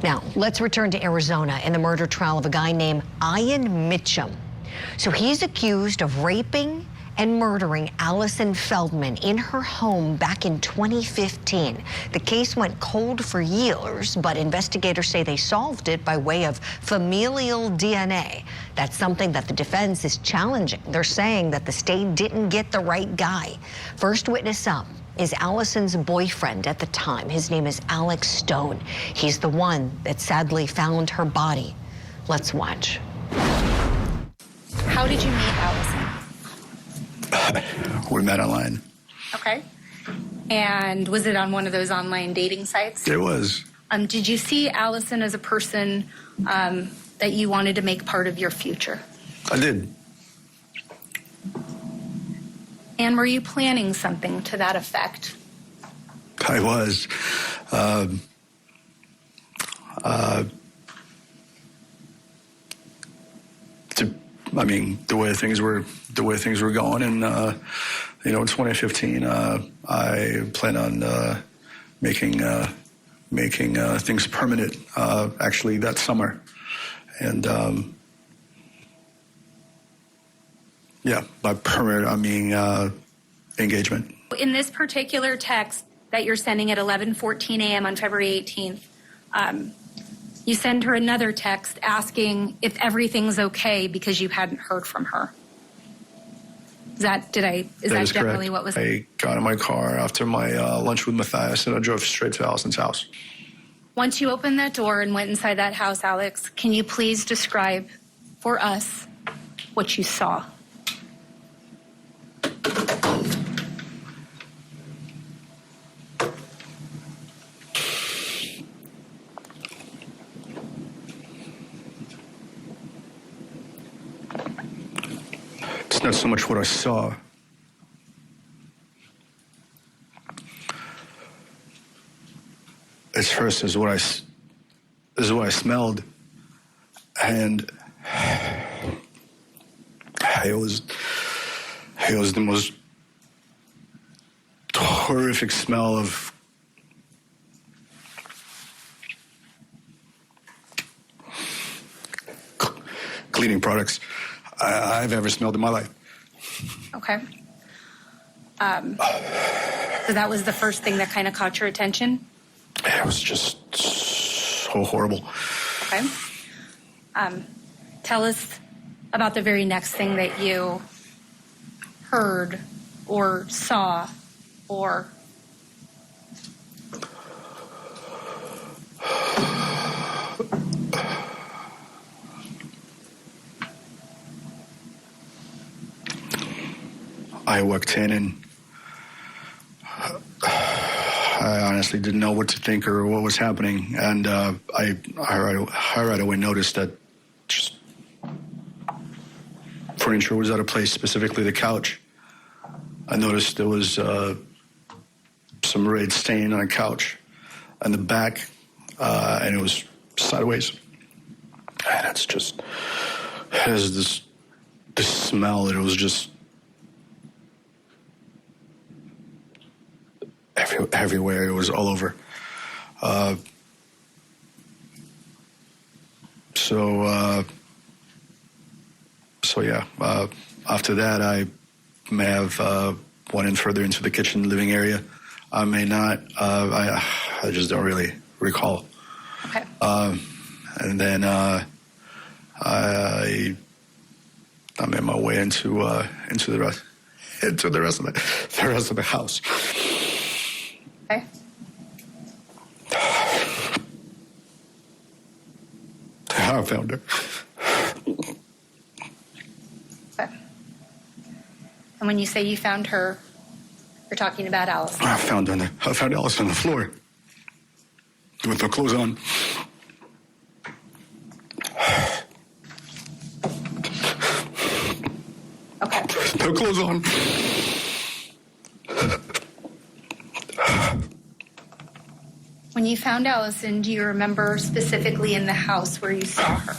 Now, let's return to Arizona in the murder trial of a guy named Ian Mitcham. So he's accused of raping and murdering Allison Feldman in her home back in 2015. The case went cold for years, but investigators say they solved it by way of familial DNA. That's something that the defense is challenging. They're saying that the state didn't get the right guy. First witness up is Allison's boyfriend at the time. His name is Alex Stone. He's the one that sadly found her body. Let's watch. How did you meet Allison? We met online. Okay. And was it on one of those online dating sites? It was. Did you see Allison as a person that you wanted to make part of your future? I did. And were you planning something to that effect? I was. I mean, the way things were going, and in 2015, I plan on making things permanent. Actually, that summer, and yeah, by permanent I mean engagement. In this particular text that you're sending at 11:14 a.m. on February 18th. You send her another text asking if everything's okay because you hadn't heard from her. Is that generally what was? I got in my car after my lunch with Matthias, and I drove straight to Allison's house. Once you opened that door and went inside that house, Alex, can you please describe for us what you saw? It's not so much what I saw. It's first is what I smelled, and it was the most horrific smell of cleaning products I've ever smelled in my life. Okay. So that was the first thing that kind of caught your attention? It was just so horrible. Okay. Tell us about the very next thing that you heard or saw or... I walked in and I honestly didn't know what to think or what was happening. And I right away noticed that just furniture was out of place, specifically the couch. I noticed there was some red stain on a couch on the back, and it was sideways. And it has this smell that it was just everywhere. It was all over. So yeah, after that, I may have went in further into the kitchen living area. I may not. I just don't really recall. Okay. And then I made my way into the rest of the house. Okay. I found her. Okay. And when you say you found her, you're talking about Allison. I found Allison on the floor with her clothes on. Okay. No clothes on. When you found Allison, do you remember specifically in the house where you saw her?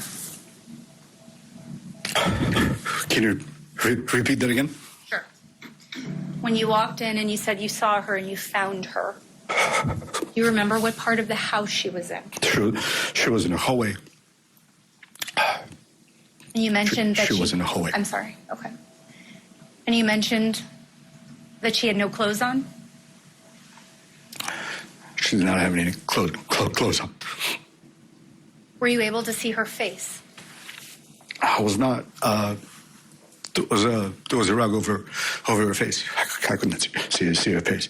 Can you repeat that again? Sure. When you walked in and you said you saw her and you found her, You remember what part of the house she was in? She was in a hallway. And you mentioned that she was in a hallway. I'm sorry. Okay. And you mentioned that she had no clothes on? She did not have any clothes on. Were you able to see her face? I was not. There was a rug over her face. I couldn't see her face.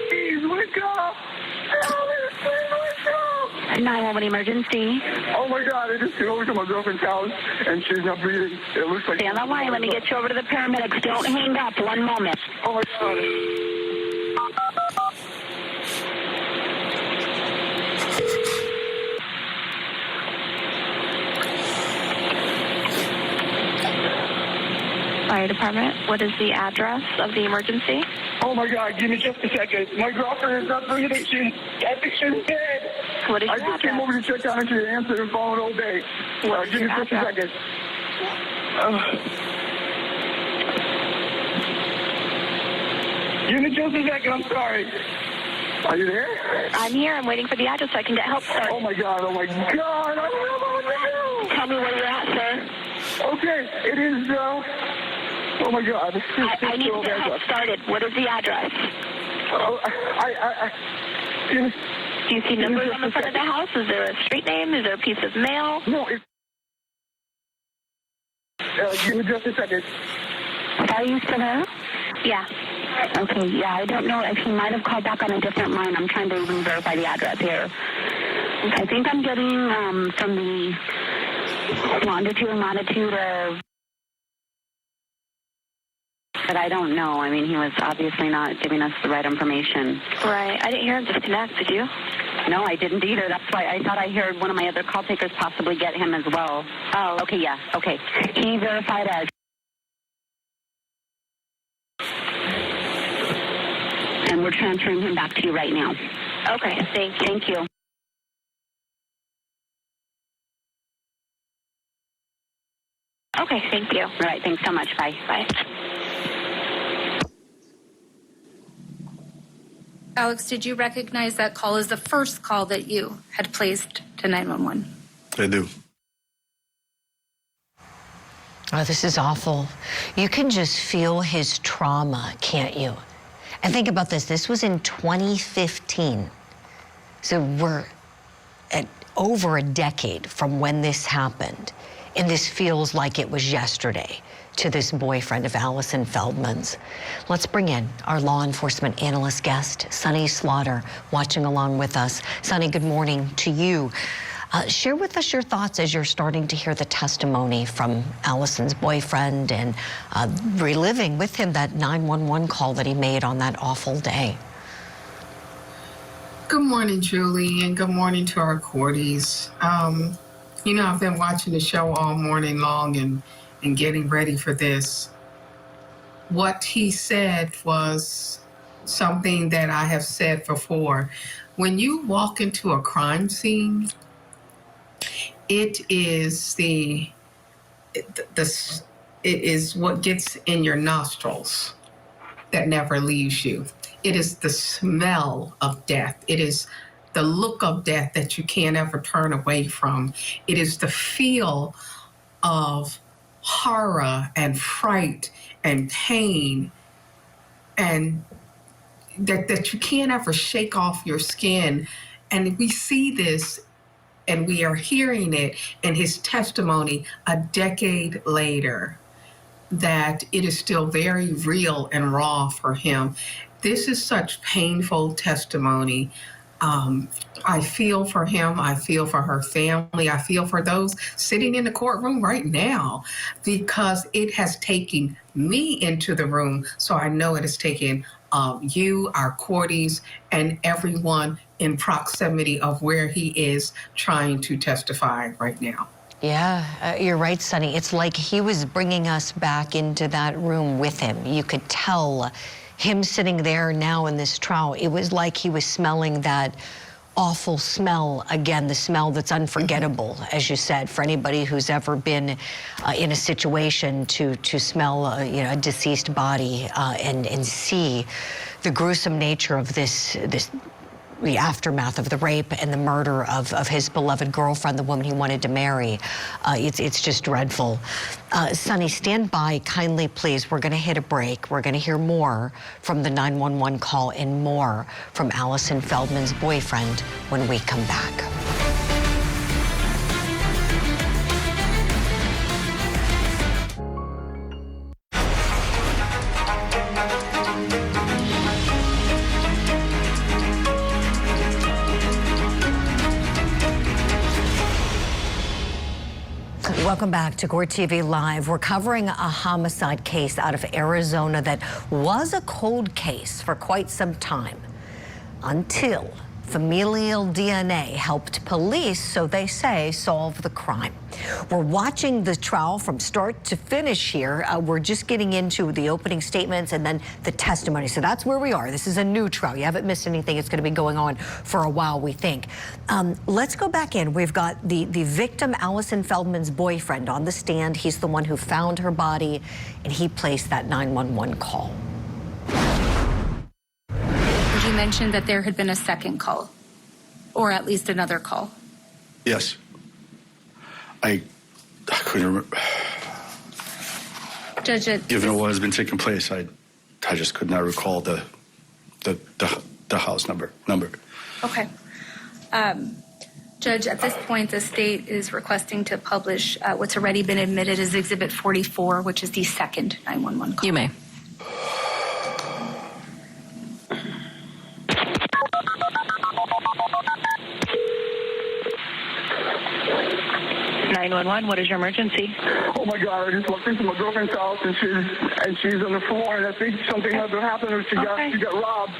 Please wake up! 911 emergency. Oh my God, I just came over to my girlfriend's house and she's not breathing. It looks like... Stay on the line. Let me get you over to the paramedics. Don't hang up. 1 moment. Oh my God. Fire department, what is the address of the emergency? Oh my God, give me just a second. My girlfriend is not breathing. I think she's dead. What is I your just came over address? to check on her. She answered her phone all day. What is Give me your just a address? second. Give me just a second. I'm sorry. Are you there? I'm here. I'm waiting for the address so I can get help, sir. Oh my God. Oh my God. I don't know what to do. Tell me where you're at, sir. Okay, it is, oh my God. I need to get help started. What is the address? Oh, Do you see numbers on the front of the house? Is there a street name? Is there a piece of mail? no, it's, give me just a second. Are you still there? Yeah. Okay, yeah, I don't know if he might have called back on a different line. I'm trying to even verify the address here. I think I'm getting from the longitude and latitude of... But I don't know. I mean, he was obviously not giving us the right information. Right. I didn't hear him disconnect, did you? No, I didn't either. That's why I thought I heard one of my other call takers possibly get him as well. Oh. Okay, yeah. Okay. Can you verify that? And we're transferring him back to you right now. Okay, thank you. Okay, thank you. All right, thanks so much. Bye. Bye. Alex, did you recognize that call as the first call that you had placed to 911? I do. Oh, this is awful. You can just feel his trauma, can't you? And think about this. This was in 2015. So we're at over a decade from when this happened. And this feels like it was yesterday to this boyfriend of Allison Feldman's. Let's bring in our law enforcement analyst guest, Sunny Slaughter, watching along with us. Sunny, good morning to you. Share with us your thoughts as you're starting to hear the testimony from Allison's boyfriend and reliving with him that 911 call that he made on that awful day. Good morning, Julie, and good morning to our courties. You know, I've been watching the show all morning long and getting ready for this. What he said was something that I have said before. When you walk into a crime scene, it is it is what gets in your nostrils that never leaves you. It is the smell of death. It is the look of death that you can't ever turn away from. It is the feel of horror and fright and pain, and that you can't ever shake off your skin. And we see this and we are hearing it in his testimony a decade later, that it is still very real and raw for him. This is such painful testimony. I feel for him. I feel for her family. I feel for those sitting in the courtroom right now, because it has taken me into the room. So I know it has taken you, our courties, and everyone in proximity of where he is trying to testify right now. Yeah, you're right, Sunny. It's like he was bringing us back into that room with him. You could tell him sitting there now in this trial. It was like he was smelling that awful smell, again, the smell that's unforgettable, as you said, for anybody who's ever been in a situation to smell a deceased body and see the gruesome nature of the aftermath of the rape and the murder of his beloved girlfriend, the woman he wanted to marry. It's just dreadful. Sonny, stand by kindly, please. We're going to hit a break. We're going to hear more from the 911 call and more from Allison Feldman's boyfriend when we come back. Welcome back to Court TV Live. We're covering a homicide case out of Arizona that was a cold case for quite some time until familial DNA helped police, so they say, solve the crime. We're watching the trial from start to finish here. We're just getting into the opening statements and then the testimony. So that's where we are. This is a new trial. You haven't missed anything. It's going to be going on for a while, we think. Let's go back in. We've got the victim, Allison Feldman's boyfriend, on the stand. He's the one who found her body, and he placed that 911 call. You mentioned that there had been a second call, or at least another call. Yes. I couldn't remember. Judge, Given what has been taking place, I just could not recall the house number. Okay. Judge, at this point, the state is requesting to publish what's already been admitted as Exhibit 44, which is the second 911 call. You may. 911, what is your emergency? Oh my God! I just walked into my girlfriend's house and she's on the floor, and I think something had to happen, or she got robbed.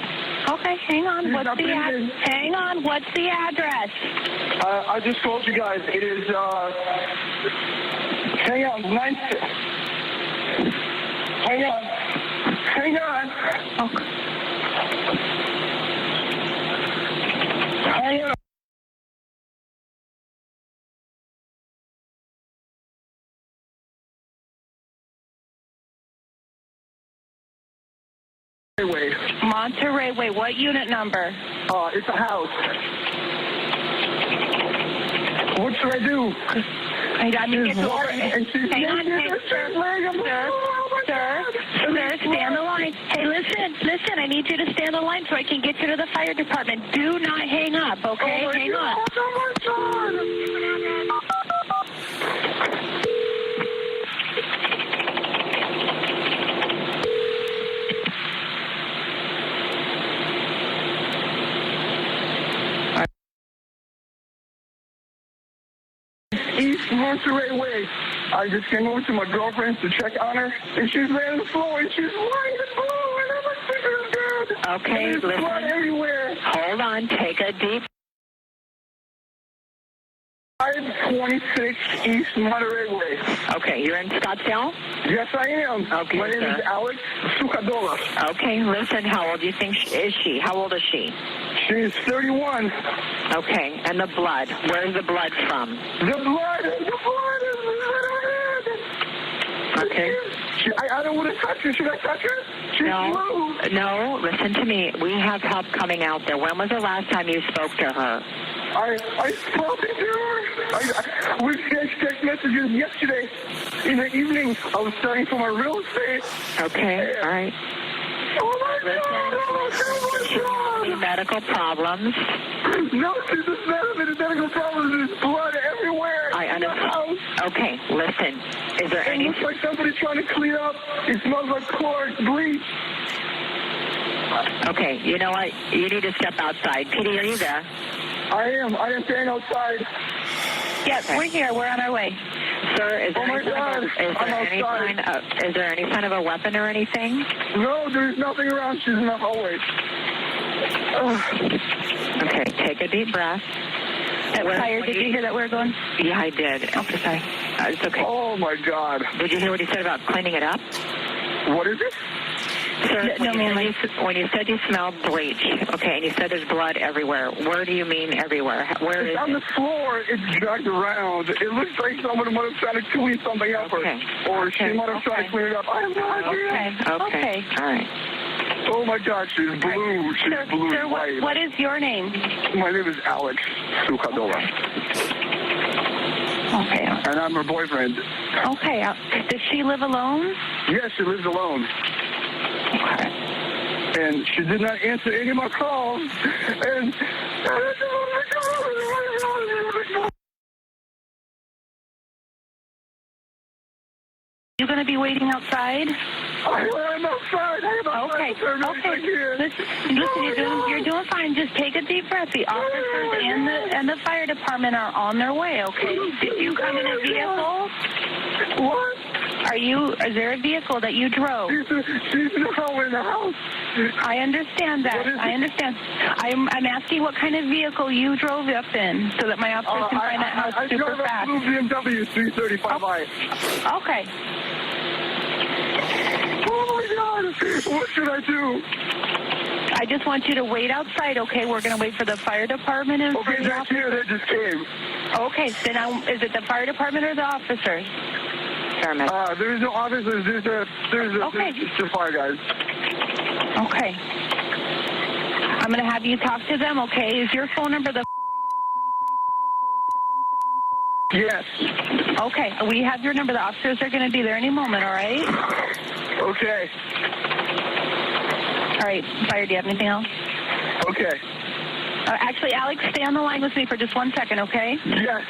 Okay, hang on. She's What's not the breathing. hang on? What's the address? I just told you guys it is. Hang on, hang on. Okay. Hang on. Monterey Way. What unit number? It's a house. What should I do? I need to get over. And she's Hang on, naked. sir, stay on the line. Hey, listen, I need you to stay on the line so I can get you to the fire department. Do not hang up, okay? Hang on. Oh my God. East Monterey Way. I just came over to my girlfriend's to check on her, and she's laying on the floor, and she's white and blue, and I'm like, this is good. Okay, and there's blood everywhere. Hold on, take a deep. 526 East Monterey Way. Okay, you're in Scottsdale? Yes, I am. Okay, my name is Alex Sucadola. Okay, listen, how old do you think is she? How old is she? She's 31. Okay, and the blood. Where's the blood from? The blood is in her head. Okay. I don't want to touch her. Should I touch her? She's blue. No, listen to me. We have help coming out there. When was the last time you spoke to her? I spoke to her. We exchanged text messages yesterday in the evening. I was studying for my real estate. Okay, all right. Oh my God! Oh my God! Any medical problems? No, she's just having medical problems. There's blood everywhere. I understand. Okay, listen. Is there It any... looks like somebody's trying to clean up. It smells like chlorine, bleach. Okay, you know what? You need to step outside. Petey, are you there? I am staying outside. Yes, we're here. We're on our way. Sir, is there, is there any sign of a weapon or anything? No, there's nothing around. She's in the hallway. Okay, take a deep breath. Fire, did you hear that we're going? Yeah, I did. Okay. It's okay. Oh, my God. Did you hear what he said about cleaning it up? What is it? Sir, No, ma'am. when you said you smelled bleach, okay, and you said there's blood everywhere, where do you mean everywhere? Where is It's on it? the floor. It's dragged around. It looks like someone might have tried to clean something up, Okay. or she Okay. might have tried to clean it up. I have no idea. Okay. All right. Oh my God, she's blue. She's blue Sir, and white. what is your name? My name is Alex Sukadola, Okay. and I'm her boyfriend. Okay. Does she live alone? Yes, she lives alone. Okay. And she did not answer any of my calls. And You going to be waiting outside? I'm outside. Okay. Listen, you're doing fine. Just take a deep breath. The officers and the fire department are on their way. Okay. Did you come in a vehicle? What? Is there a vehicle that you drove? She's in the house. I understand that. I understand. I'm asking what kind of vehicle you drove up in so that my officers can find that house super fast. I drove a blue BMW 335i. Okay. Oh my God! What should I do? I just want you to wait outside, okay? We're going to wait for the fire department and for Okay, the that's here. They just came. Okay, then is it the fire department or the officers? There's no officers. There's the fire guys. Okay. I'm going to have you talk to them, okay? Is your phone number the... Yes. Okay, we have your number. The officers are going to be there any moment, all right? Okay. All right, fire, do you have anything else? Okay. Actually, Alex, stay on the line with me for just 1 second, okay? Yes.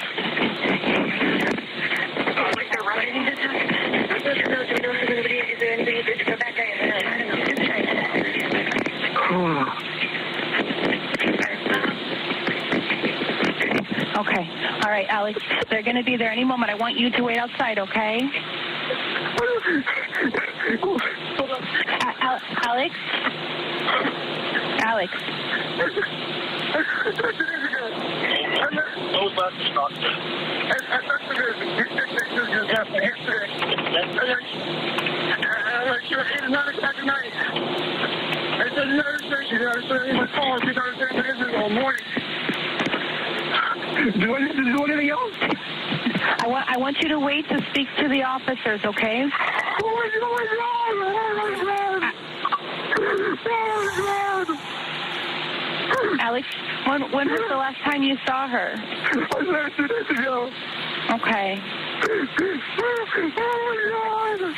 Okay. All right, Alex, they're going to be there any moment. I want you to wait outside, okay? Alex? Alex? Do I need to do anything else? I want you to wait to speak to the officers, okay? Oh my God! Alex, when was the last time you saw her? I was there 2 days ago. Okay.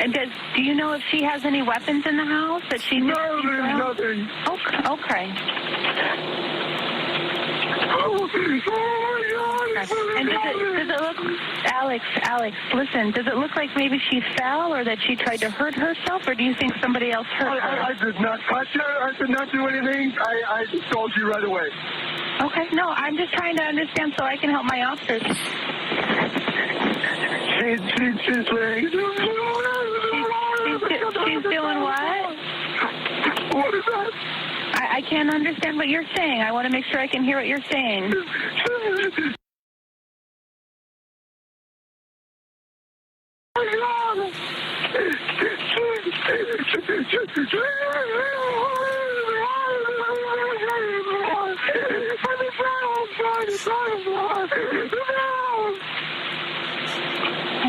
And do you know if she has any weapons in the house that she... No, there's nothing. Okay. And does it look, Alex, listen, does it look like maybe she fell or that she tried to hurt herself, or do you think somebody else hurt her? I did not touch her. I did not do anything. I told you right away. Okay, no, I'm just trying to understand so I can help my officers. She's laying. She's doing what? What is that? I can't understand what you're saying. I want to make sure I can hear what you're saying.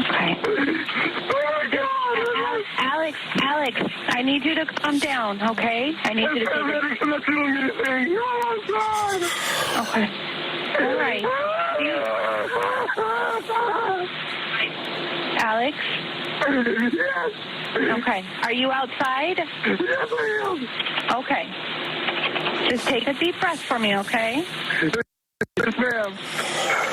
Okay. Alex, I need you to calm down, okay? I need you to take it. I'm not doing anything. Oh, God. Okay. All right. Alex? Yes. Okay. Are you outside? Yes, I am. Okay. Just take a deep breath for me, okay? Yes, ma'am.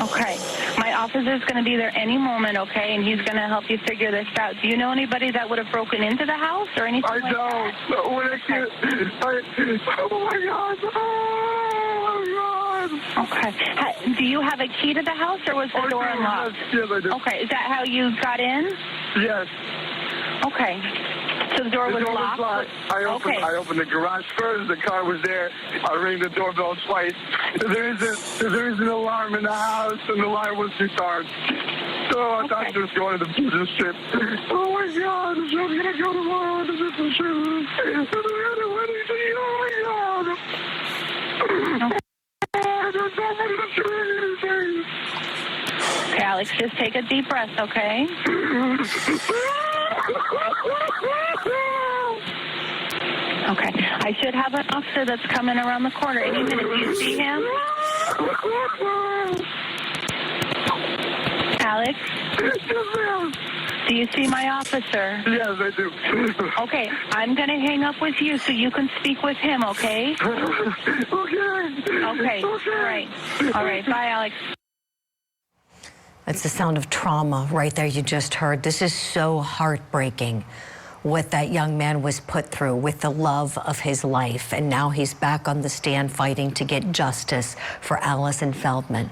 Okay. My officer is going to be there any moment, okay? And he's going to help you figure this out. Do you know anybody that would have broken into the house or anything like that? I don't. When I can't... Oh, my God. Oh, my God. Okay. Do you have a key to the house, or was the door unlocked? Yes, I do. Okay. Is that how you got in? Yes. Okay. So the door was locked? I opened the garage first. The car was there. I rang the doorbell twice. There is an alarm in the house, and the alarm was too charged. Oh, I thought she was going to the business trip. Oh my God, I'm gonna go tomorrow to the business trip. Oh my God. There's nobody to do anything. Okay, Alex, just take a deep breath, okay? Okay, I should have an officer that's coming around the corner any minute. Do you see him? Alex? Do you see my officer? Yes, I do. Okay, I'm going to hang up with you so you can speak with him, okay? Okay. Okay, all right. All right, bye, Alex. That's the sound of trauma right there you just heard. This is so heartbreaking what that young man was put through with the love of his life. And now he's back on the stand fighting to get justice for Allison Feldman.